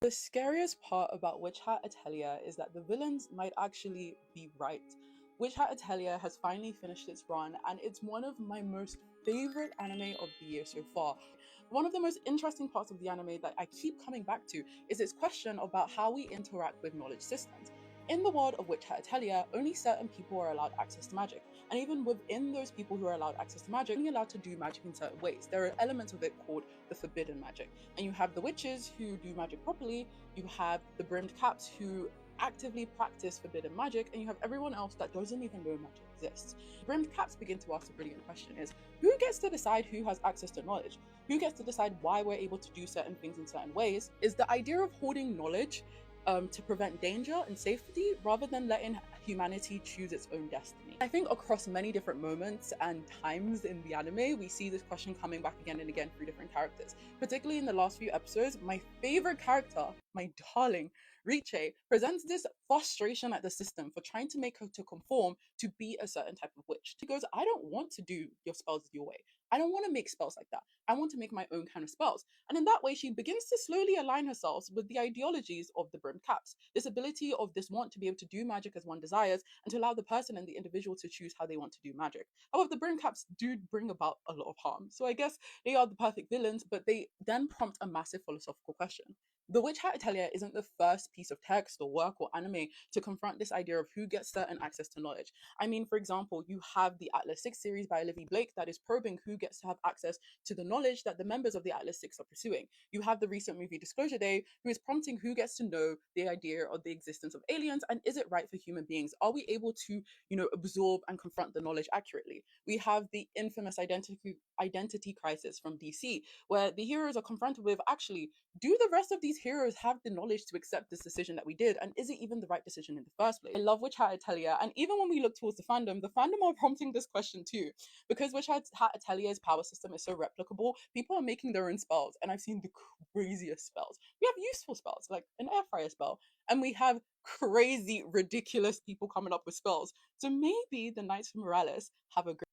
The scariest part about Witch Hat Atelier is that the villains might actually be right. Witch Hat Atelier has finally finished its run, and it's one of my most favorite anime of the year so far. One of the most interesting parts of the anime that I keep coming back to is its question about how we interact with knowledge systems. In the world of Witch Hat Atelier, only certain people are allowed access to magic, and even within those people who are allowed access to magic, only allowed to do magic in certain ways. There are elements of it called the forbidden magic, and you have the witches who do magic properly, you have the brimmed caps who actively practice forbidden magic, and you have everyone else that doesn't even know magic exists. Brimmed caps begin to ask a brilliant question: is who gets to decide who has access to knowledge? Who gets to decide why we're able to do certain things in certain ways? Is the idea of hoarding knowledge to prevent danger and safety rather than letting humanity choose its own destiny? I think across many different moments and times in the anime, we see this question coming back again and again through different characters. Particularly in the last few episodes, my favorite character, my darling, Riche, presents this frustration at the system for trying to make her to conform to be a certain type of witch. She goes, I don't want to do your spells your way. I don't want to make spells like that. I want to make my own kind of spells. And in that way, she begins to slowly align herself with the ideologies of the brimmed caps. This ability of this want to be able to do magic as one desires and to allow the person and the individual to choose how they want to do magic. However, the brimmed caps do bring about a lot of harm. So I guess they are the perfect villains, but they then prompt a massive philosophical question. The Witch Hat Atelier isn't the first piece of text or work or anime to confront this idea of who gets certain access to knowledge. I mean, for example, you have the Atlas 6 series by Olivia Blake that is probing who gets to have access to the knowledge that the members of the Atlas 6 are pursuing. You have the recent movie Disclosure Day, who is prompting who gets to know the idea of the existence of aliens and is it right for human beings? Are we able to, absorb and confront the knowledge accurately? We have the infamous identity crisis from DC, where the heroes are confronted with actually, do the rest of these heroes have the knowledge to accept this decision that we did? And is it even the right decision in the first place? I love Witch Hat Atelier. And even when we look towards the fandom are prompting this question too. Because Witch Hat Atelier's power system is so replicable, people are making their own spells. And I've seen the craziest spells. We have useful spells, like an air fryer spell. And we have crazy, ridiculous people coming up with spells. So maybe the Knights of Morales have a great